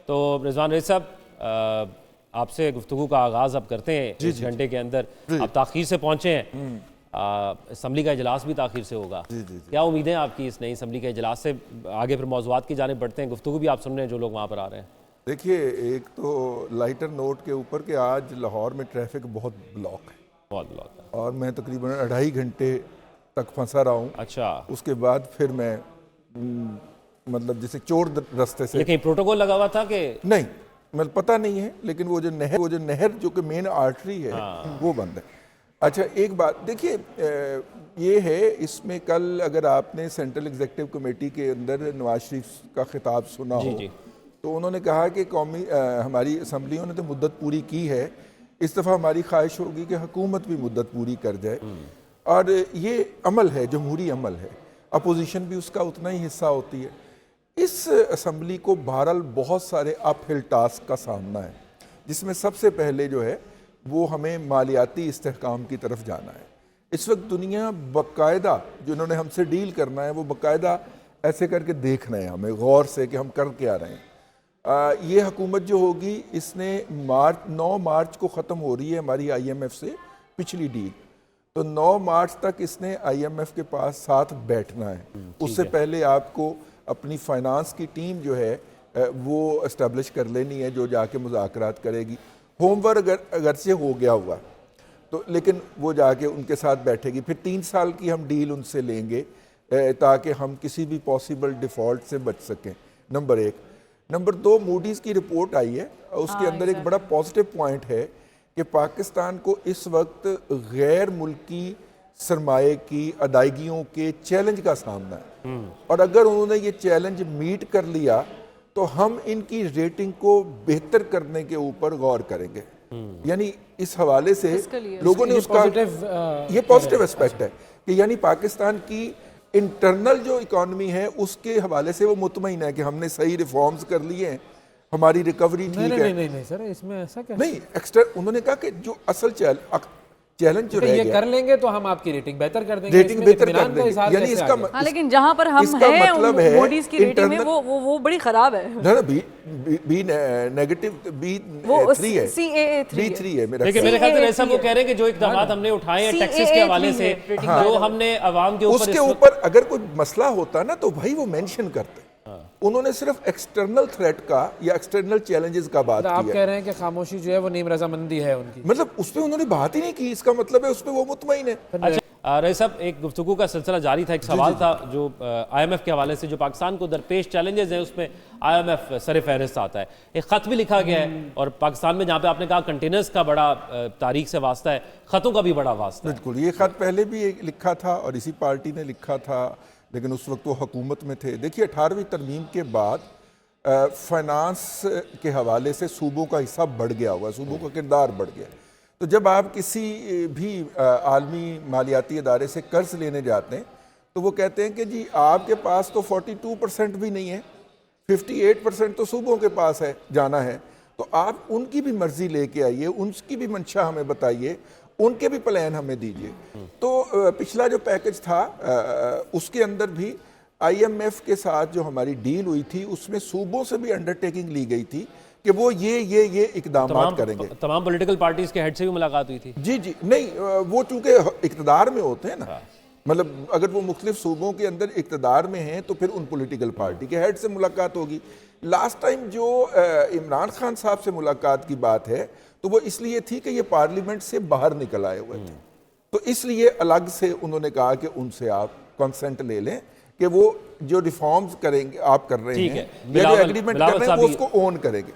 تو رضوان ریز صاحب آپ سے گفتگو کا آغاز اب کرتے ہیں اس گھنٹے کے اندر. آپ تاخیر سے پہنچے ہیں, اسمبلی کا اجلاس بھی تاخیر سے ہوگا. کیا امیدیں آپ کی اس نئی اسمبلی کے اجلاس سے؟ آگے پھر موضوعات کی جانب بڑھتے ہیں, گفتگو بھی آپ سن رہے ہیں جو لوگ وہاں پر آ رہے ہیں. دیکھیے, ایک تو لائٹر نوٹ کے اوپر کہ آج لاہور میں ٹریفک بہت بلاک ہے, بہت بلاک ہے, اور میں تقریباً 2.5 گھنٹے تک پھنسا رہا ہوں. اچھا, اس کے بعد پھر میں مطلب جیسے چور رستے سے. لیکن پروٹوکول لگا ہوا تھا کہ نہیں, مطلب پتہ نہیں ہے, لیکن وہ جو نہر جو کہ مین آرٹری ہے وہ بند ہے. اچھا, ایک بات دیکھیے, یہ ہے اس میں کل اگر آپ نے سینٹرل ایگزیکٹو کمیٹی کے اندر نواز شریف کا خطاب سنا ہو تو انہوں نے کہا کہ ہماری اسمبلیوں نے تو مدت پوری کی ہے, اس دفعہ ہماری خواہش ہوگی کہ حکومت بھی مدت پوری کر جائے. اور یہ عمل ہے, جمہوری عمل ہے, اپوزیشن بھی اس کا اتنا ہی حصہ ہوتی ہے. اس اسمبلی کو بہرحال بہت سارے اپ ہل ٹاسک کا سامنا ہے, جس میں سب سے پہلے جو ہے وہ ہمیں مالیاتی استحکام کی طرف جانا ہے. اس وقت دنیا باقاعدہ جنہوں نے ہم سے ڈیل کرنا ہے وہ باقاعدہ ایسے کر کے دیکھنا ہے ہمیں غور سے کہ ہم کر کے آ رہے ہیں. یہ حکومت جو ہوگی اس نے 9 مارچ کو ختم ہو رہی ہے ہماری آئی ایم ایف سے پچھلی ڈیل, تو 9 مارچ تک اس نے آئی ایم ایف کے پاس ساتھ بیٹھنا ہے. اس سے پہلے آپ کو اپنی فائنانس کی ٹیم جو ہے وہ اسٹیبلش کر لینی ہے, جو جا کے مذاکرات کرے گی. ہوم ورک اگرچہ ہو گیا ہوا تو, لیکن وہ جا کے ان کے ساتھ بیٹھے گی. پھر 3 سال کی ہم ڈیل ان سے لیں گے تاکہ ہم کسی بھی پاسبل ڈیفالٹ سے بچ سکیں. نمبر 1. نمبر 2, موڈیز کی رپورٹ آئی ہے, اس کے اندر ایک بڑا پازیٹیو پوائنٹ ہے کہ پاکستان کو اس وقت غیر ملکی سرمایہ کی ادائیگیوں کے چیلنج کا سامنا ہے, اور اگر انہوں نے یہ چیلنج میٹ کر لیا تو ہم ان کی ریٹنگ کو بہتر کرنے کے اوپر غور کریں گے. یعنی اس حوالے سے لوگوں نے اس کا یہ پازیٹیو اسپیکٹ ہے کہ یعنی پاکستان کی انٹرنل جو اکانومی ہے اس کے حوالے سے وہ مطمئن ہے کہ ہم نے صحیح ریفارمز کر لیے ہیں, ہماری ریکوری ٹھیک ہے. نہیں سر, اس میں ایسا کیا نہیں, انہوں نے کہا کہ جو اصل چیلنج جو رہ گیا یہ کر لیں گے تو ہم آپ کی ریٹنگ بہتر کر دیں گے. ریٹنگ بہتر کر دیں گے, یعنی اس کا لیکن جہاں پر ہم ہیں موڈیز کی ریٹنگ میں وہ بڑی خراب ہے. بی نیگیٹو B3 ہے, B3 ہے میرا. لیکن میرے خیال سے ایسا وہ کہہ رہے ہیں کہ جو اقدامات ہم نے اٹھائے ہیں ٹیکسز کے حوالے سے, جو ہم نے عوام کے اوپر, اس کے اوپر اگر کوئی مسئلہ ہوتا نا تو بھائی وہ مینشن کرتے. انہوں نے صرف ایکسٹرنل تھریٹ کا یا ایکسٹرنل چیلنجز کا بات کی ہے. آپ کہہ رہے ہیں کہ خاموشی جو ہے وہ نیم رضامندی ہے ان کی, مطلب اس پہ انہوں نے بات ہی نہیں کی, اس کا مطلب ہے اس پہ وہ مطمئن ہے. اچھا رئیس صاحب, ایک گفتگو کا سلسلہ جاری تھا, ایک سوال تھا جو آئی ایم ایف کے حوالے سے جو پاکستان کو درپیش چیلنجز ہیں اس میں آئی ایم ایف سر فہرست آتا ہے. ایک خط بھی لکھا گیا ہے, اور پاکستان میں جہاں پہ آپ نے کہا کنٹینرز کا بڑا تاریخ سے واسطہ ہے, خطوں کا بھی بڑا واسطہ ہے. بالکل, یہ خط پہلے بھی لکھا تھا اور اسی پارٹی نے لکھا تھا, لیکن اس وقت وہ حکومت میں تھے. دیکھیے 18ویں ترمیم کے بعد فائنانس کے حوالے سے صوبوں کا حصہ بڑھ گیا ہوا, صوبوں کا کردار بڑھ گیا. تو جب آپ کسی بھی عالمی مالیاتی ادارے سے قرض لینے جاتے ہیں تو وہ کہتے ہیں کہ جی آپ کے پاس تو 42% بھی نہیں ہے, 58% تو صوبوں کے پاس ہے, جانا ہے, تو آپ ان کی بھی مرضی لے کے آئیے, ان کی بھی منشا ہمیں بتائیے, ان کے بھی پلان ہمیں دیجیے. تو پچھلا جو پیکج تھا اس کے اندر بھی آئی ایم ایف کے ساتھ جو ہماری ڈیل ہوئی تھی اس میں صوبوں سے بھی انڈرٹیکنگ لی گئی تھی کہ وہ یہ اقدامات کریں گے. تمام پولیٹیکل پارٹیز کے ہیڈ سے بھی ملاقات ہوئی تھی. جی نہیں, وہ چونکہ اقتدار میں ہوتے ہیں نا, مطلب اگر وہ مختلف صوبوں کے اندر اقتدار میں ہیں تو پھر ان پولیٹیکل پارٹی کے ہیڈ سے ملاقات ہوگی. لاسٹ ٹائم جو عمران خان صاحب سے ملاقات کی بات ہے تو وہ اس لیے تھی کہ یہ پارلیمنٹ سے باہر نکل آئے ہوئے تھے, تو اس لیے الگ سے انہوں نے کہا کہ ان سے آپ کنسنٹ لے لیں کہ وہ جو ریفارمز کریں گے آپ کر رہے ہیں یا جو ایگریمنٹ کر رہے ہیں وہ اس کو اون کریں گے.